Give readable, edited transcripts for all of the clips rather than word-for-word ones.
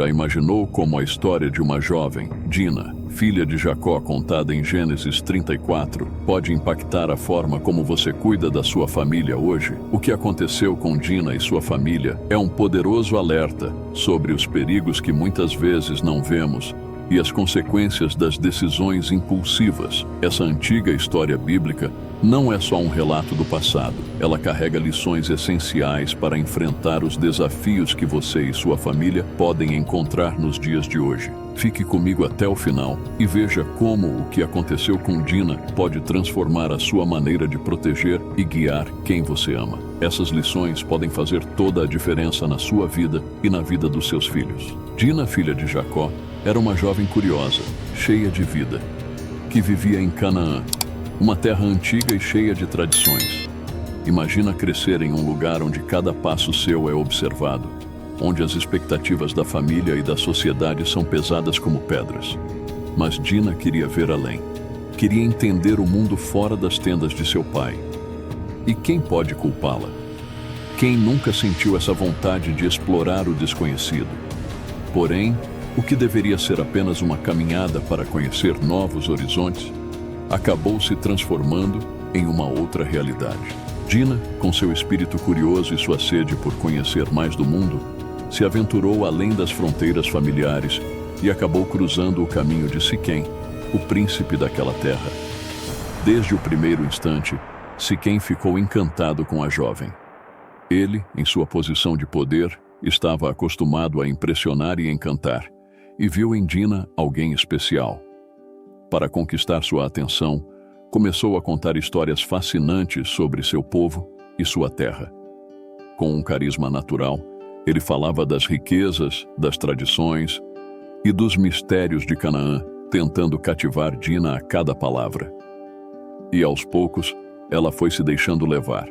Já imaginou como a história de uma jovem, Dina, filha de Jacó, contada em Gênesis 34, pode impactar a forma como você cuida da sua família hoje? O que aconteceu com Dina e sua família é um poderoso alerta sobre os perigos que muitas vezes não vemos e as consequências das decisões impulsivas. Essa antiga história bíblica não é só um relato do passado. Ela carrega lições essenciais para enfrentar os desafios que você e sua família podem encontrar nos dias de hoje. Fique comigo até o final e veja como o que aconteceu com Dina pode transformar a sua maneira de proteger e guiar quem você ama. Essas lições podem fazer toda a diferença na sua vida e na vida dos seus filhos. Dina, filha de Jacó, era uma jovem curiosa, cheia de vida, que vivia em Canaã, uma terra antiga e cheia de tradições. Imagina crescer em um lugar onde cada passo seu é observado, onde as expectativas da família e da sociedade são pesadas como pedras. Mas Dina queria ver além. Queria entender o mundo fora das tendas de seu pai. E quem pode culpá-la? Quem nunca sentiu essa vontade de explorar o desconhecido? Porém, o que deveria ser apenas uma caminhada para conhecer novos horizontes, acabou se transformando em uma outra realidade. Dina, com seu espírito curioso e sua sede por conhecer mais do mundo, se aventurou além das fronteiras familiares e acabou cruzando o caminho de Siquém, o príncipe daquela terra. Desde o primeiro instante, Siquém ficou encantado com a jovem. Ele, em sua posição de poder, estava acostumado a impressionar e encantar, e viu em Dina alguém especial. Para conquistar sua atenção, começou a contar histórias fascinantes sobre seu povo e sua terra. Com um carisma natural, ele falava das riquezas, das tradições e dos mistérios de Canaã, tentando cativar Dina a cada palavra. E aos poucos, ela foi se deixando levar,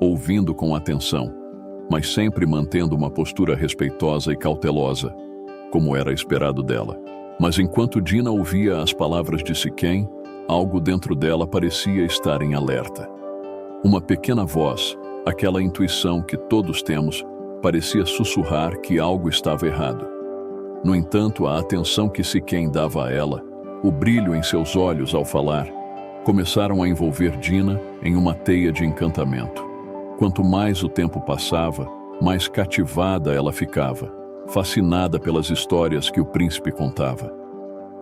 ouvindo com atenção, mas sempre mantendo uma postura respeitosa e cautelosa, como era esperado dela. Mas enquanto Dina ouvia as palavras de Siquém, algo dentro dela parecia estar em alerta. Uma pequena voz, aquela intuição que todos temos, parecia sussurrar que algo estava errado. No entanto, a atenção que Siquém dava a ela, o brilho em seus olhos ao falar, começaram a envolver Dina em uma teia de encantamento. Quanto mais o tempo passava, mais cativada ela ficava, fascinada pelas histórias que o príncipe contava.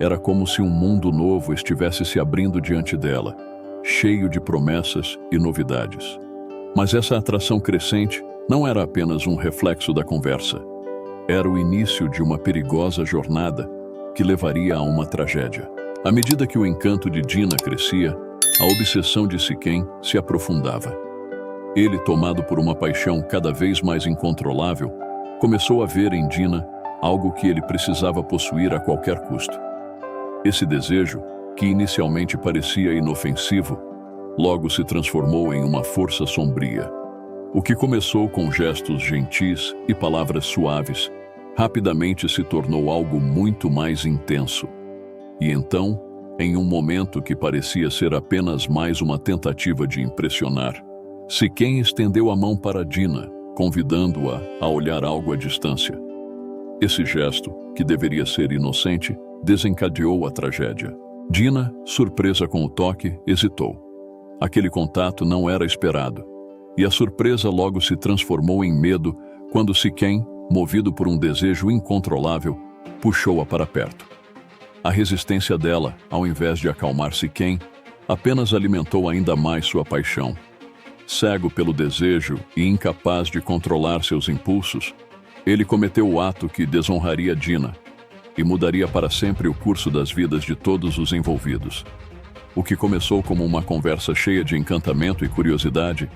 Era como se um mundo novo estivesse se abrindo diante dela, cheio de promessas e novidades. Mas essa atração crescente não era apenas um reflexo da conversa. Era o início de uma perigosa jornada que levaria a uma tragédia. À medida que o encanto de Dina crescia, a obsessão de Siquém se aprofundava. Ele, tomado por uma paixão cada vez mais incontrolável, começou a ver em Dina algo que ele precisava possuir a qualquer custo. Esse desejo, que inicialmente parecia inofensivo, logo se transformou em uma força sombria. O que começou com gestos gentis e palavras suaves, rapidamente se tornou algo muito mais intenso. E então, em um momento que parecia ser apenas mais uma tentativa de impressionar, Siquém estendeu a mão para Dina, convidando-a a olhar algo à distância. Esse gesto, que deveria ser inocente, desencadeou a tragédia. Dina, surpresa com o toque, hesitou. Aquele contato não era esperado, e a surpresa logo se transformou em medo quando Siquém, movido por um desejo incontrolável, puxou-a para perto. A resistência dela, ao invés de acalmar Siquém, apenas alimentou ainda mais sua paixão. Cego pelo desejo e incapaz de controlar seus impulsos, ele cometeu o ato que desonraria Dina e mudaria para sempre o curso das vidas de todos os envolvidos. O que começou como uma conversa cheia de encantamento e curiosidade,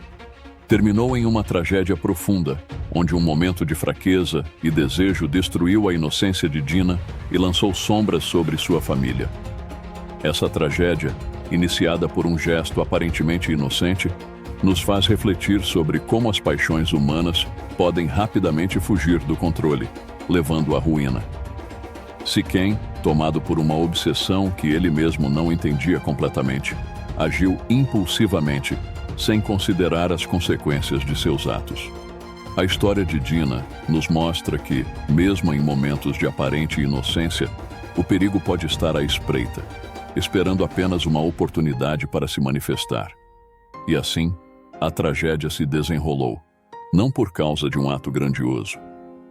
terminou em uma tragédia profunda, onde um momento de fraqueza e desejo destruiu a inocência de Dina e lançou sombras sobre sua família. Essa tragédia, iniciada por um gesto aparentemente inocente, nos faz refletir sobre como as paixões humanas podem rapidamente fugir do controle, levando à ruína. Siquém, tomado por uma obsessão que ele mesmo não entendia completamente, agiu impulsivamente, sem considerar as consequências de seus atos. A história de Dina nos mostra que, mesmo em momentos de aparente inocência, o perigo pode estar à espreita, esperando apenas uma oportunidade para se manifestar. E assim, a tragédia se desenrolou, não por causa de um ato grandioso,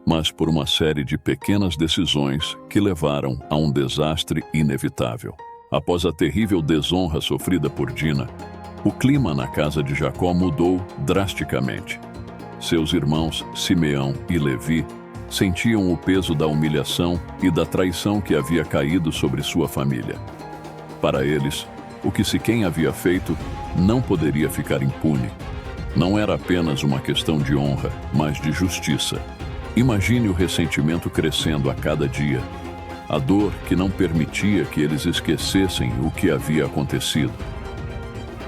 mas por uma série de pequenas decisões que levaram a um desastre inevitável. Após a terrível desonra sofrida por Dina, o clima na casa de Jacó mudou drasticamente. Seus irmãos Simeão e Levi sentiam o peso da humilhação e da traição que havia caído sobre sua família. Para eles, o que Siquém havia feito não poderia ficar impune. Não era apenas uma questão de honra, mas de justiça. Imagine o ressentimento crescendo a cada dia, a dor que não permitia que eles esquecessem o que havia acontecido.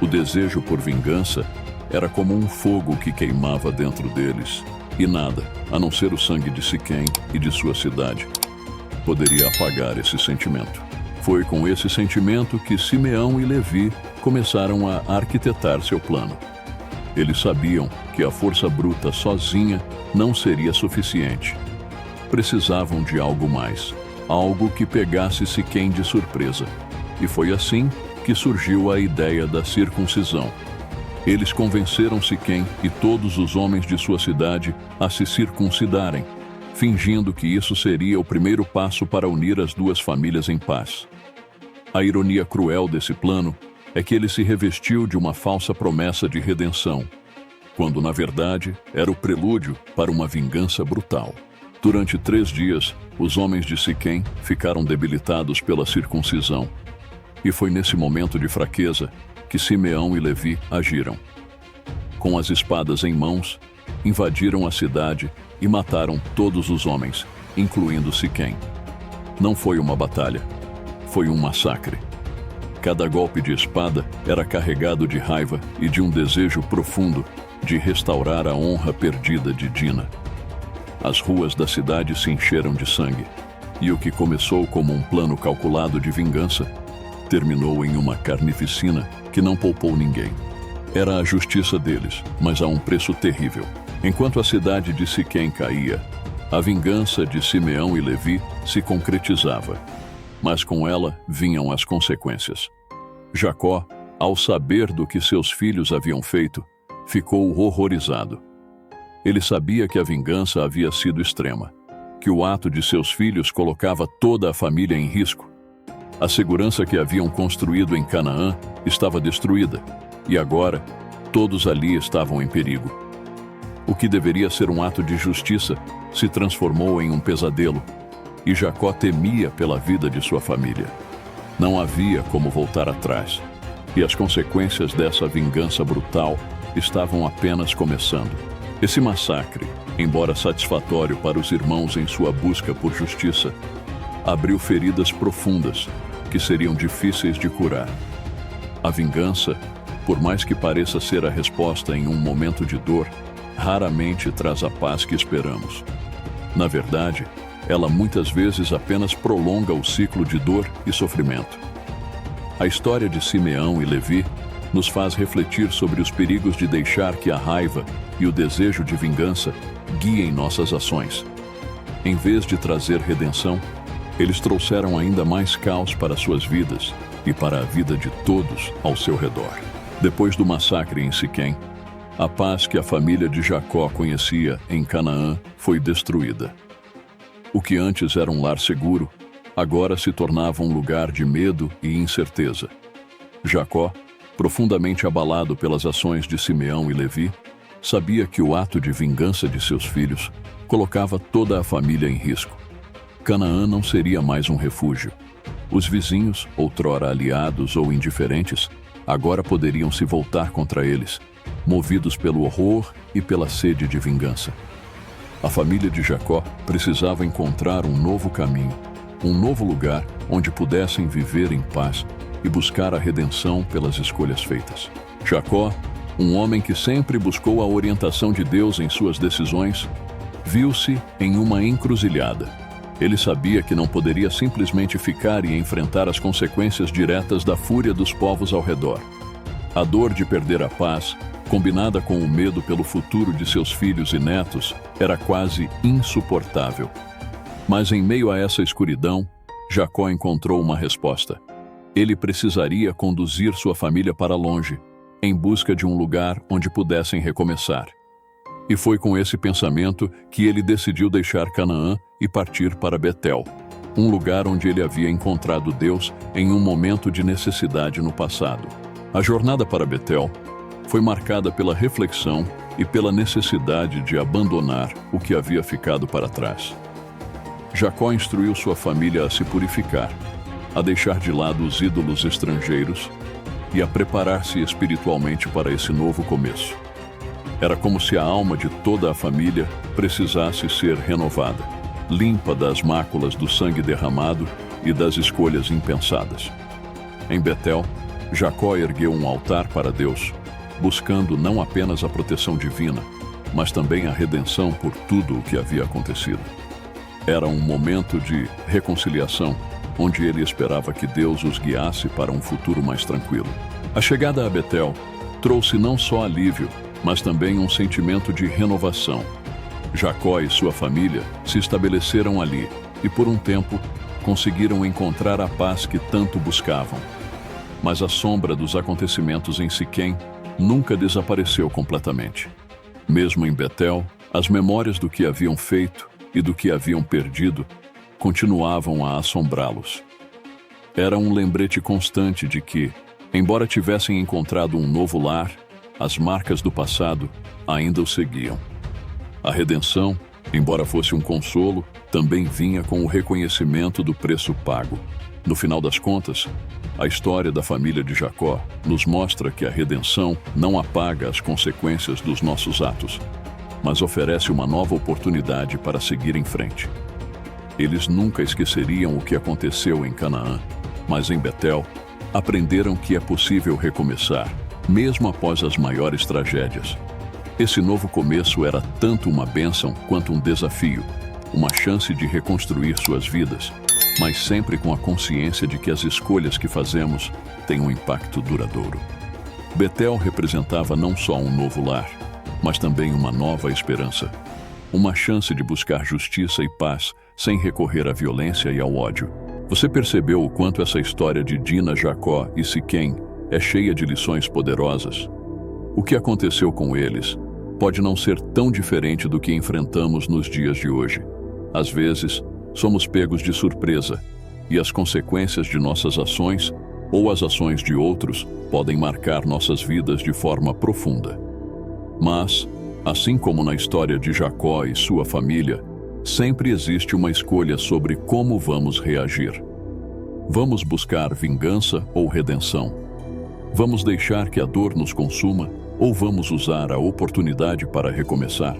O desejo por vingança era como um fogo que queimava dentro deles, e nada, a não ser o sangue de Siquém e de sua cidade, poderia apagar esse sentimento. Foi com esse sentimento que Simeão e Levi começaram a arquitetar seu plano. Eles sabiam que a força bruta sozinha não seria suficiente. Precisavam de algo mais, algo que pegasse Siquém de surpresa. E foi assim que surgiu a ideia da circuncisão. Eles convenceram Siquém e todos os homens de sua cidade a se circuncidarem, fingindo que isso seria o primeiro passo para unir as duas famílias em paz. A ironia cruel desse plano é que ele se revestiu de uma falsa promessa de redenção, quando na verdade era o prelúdio para uma vingança brutal. Durante 3 dias, os homens de Siquém ficaram debilitados pela circuncisão, e foi nesse momento de fraqueza que Simeão e Levi agiram. Com as espadas em mãos, invadiram a cidade e mataram todos os homens, incluindo Siquém. Não foi uma batalha, foi um massacre. Cada golpe de espada era carregado de raiva e de um desejo profundo de restaurar a honra perdida de Dina. As ruas da cidade se encheram de sangue, e o que começou como um plano calculado de vingança terminou em uma carnificina que não poupou ninguém. Era a justiça deles, mas a um preço terrível. Enquanto a cidade de Siquém caía, a vingança de Simeão e Levi se concretizava, mas com ela vinham as consequências. Jacó, ao saber do que seus filhos haviam feito, ficou horrorizado. Ele sabia que a vingança havia sido extrema, que o ato de seus filhos colocava toda a família em risco. A segurança que haviam construído em Canaã estava destruída, e agora todos ali estavam em perigo. O que deveria ser um ato de justiça se transformou em um pesadelo, e Jacó temia pela vida de sua família. Não havia como voltar atrás, e as consequências dessa vingança brutal estavam apenas começando. Esse massacre, embora satisfatório para os irmãos em sua busca por justiça, abriu feridas profundas que seriam difíceis de curar. A vingança, por mais que pareça ser a resposta em um momento de dor, raramente traz a paz que esperamos. Na verdade, ela muitas vezes apenas prolonga o ciclo de dor e sofrimento. A história de Simeão e Levi nos faz refletir sobre os perigos de deixar que a raiva e o desejo de vingança guiem nossas ações. Em vez de trazer redenção, eles trouxeram ainda mais caos para suas vidas e para a vida de todos ao seu redor. Depois do massacre em Siquém, a paz que a família de Jacó conhecia em Canaã foi destruída. O que antes era um lar seguro, agora se tornava um lugar de medo e incerteza. Jacó, profundamente abalado pelas ações de Simeão e Levi, sabia que o ato de vingança de seus filhos colocava toda a família em risco. Canaã não seria mais um refúgio. Os vizinhos, outrora aliados ou indiferentes, agora poderiam se voltar contra eles, movidos pelo horror e pela sede de vingança. A família de Jacó precisava encontrar um novo caminho, um novo lugar onde pudessem viver em paz e buscar a redenção pelas escolhas feitas. Jacó, um homem que sempre buscou a orientação de Deus em suas decisões, viu-se em uma encruzilhada. Ele sabia que não poderia simplesmente ficar e enfrentar as consequências diretas da fúria dos povos ao redor. A dor de perder a paz combinada com o medo pelo futuro de seus filhos e netos, era quase insuportável. Mas em meio a essa escuridão, Jacó encontrou uma resposta. Ele precisaria conduzir sua família para longe, em busca de um lugar onde pudessem recomeçar. E foi com esse pensamento que ele decidiu deixar Canaã e partir para Betel, um lugar onde ele havia encontrado Deus em um momento de necessidade no passado. A jornada para Betel foi marcada pela reflexão e pela necessidade de abandonar o que havia ficado para trás. Jacó instruiu sua família a se purificar, a deixar de lado os ídolos estrangeiros e a preparar-se espiritualmente para esse novo começo. Era como se a alma de toda a família precisasse ser renovada, limpa das máculas do sangue derramado e das escolhas impensadas. Em Betel, Jacó ergueu um altar para Deus, buscando não apenas a proteção divina, mas também a redenção por tudo o que havia acontecido. Era um momento de reconciliação, onde ele esperava que Deus os guiasse para um futuro mais tranquilo. A chegada a Betel trouxe não só alívio, mas também um sentimento de renovação. Jacó e sua família se estabeleceram ali e, por um tempo, conseguiram encontrar a paz que tanto buscavam. Mas a sombra dos acontecimentos em Siquém nunca desapareceu completamente. Mesmo em Betel, as memórias do que haviam feito e do que haviam perdido continuavam a assombrá-los. Era um lembrete constante de que, embora tivessem encontrado um novo lar, as marcas do passado ainda o seguiam. A redenção, embora fosse um consolo, também vinha com o reconhecimento do preço pago. No final das contas, a história da família de Jacó nos mostra que a redenção não apaga as consequências dos nossos atos, mas oferece uma nova oportunidade para seguir em frente. Eles nunca esqueceriam o que aconteceu em Canaã, mas em Betel, aprenderam que é possível recomeçar, mesmo após as maiores tragédias. Esse novo começo era tanto uma bênção quanto um desafio, uma chance de reconstruir suas vidas, mas sempre com a consciência de que as escolhas que fazemos têm um impacto duradouro. Betel representava não só um novo lar, mas também uma nova esperança, uma chance de buscar justiça e paz sem recorrer à violência e ao ódio. Você percebeu o quanto essa história de Dina, Jacó e Siquém é cheia de lições poderosas? O que aconteceu com eles pode não ser tão diferente do que enfrentamos nos dias de hoje. Às vezes, somos pegos de surpresa, e as consequências de nossas ações ou as ações de outros podem marcar nossas vidas de forma profunda. Mas, assim como na história de Jacó e sua família, sempre existe uma escolha sobre como vamos reagir. Vamos buscar vingança ou redenção? Vamos deixar que a dor nos consuma ou vamos usar a oportunidade para recomeçar?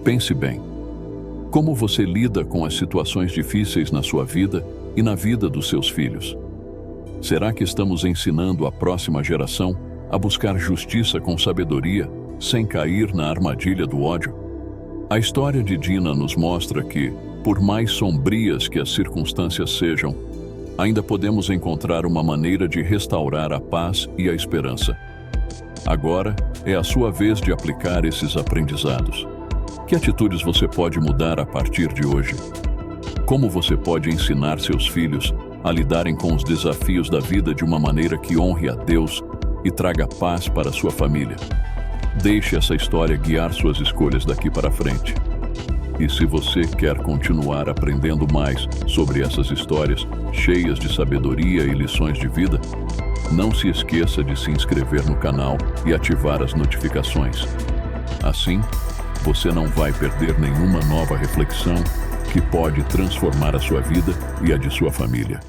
Pense bem. Como você lida com as situações difíceis na sua vida e na vida dos seus filhos? Será que estamos ensinando a próxima geração a buscar justiça com sabedoria, sem cair na armadilha do ódio? A história de Dina nos mostra que, por mais sombrias que as circunstâncias sejam, ainda podemos encontrar uma maneira de restaurar a paz e a esperança. Agora é a sua vez de aplicar esses aprendizados. Que atitudes você pode mudar a partir de hoje? Como você pode ensinar seus filhos a lidarem com os desafios da vida de uma maneira que honre a Deus e traga paz para sua família? Deixe essa história guiar suas escolhas daqui para frente. E se você quer continuar aprendendo mais sobre essas histórias cheias de sabedoria e lições de vida, não se esqueça de se inscrever no canal e ativar as notificações. Assim, você não vai perder nenhuma nova reflexão que pode transformar a sua vida e a de sua família.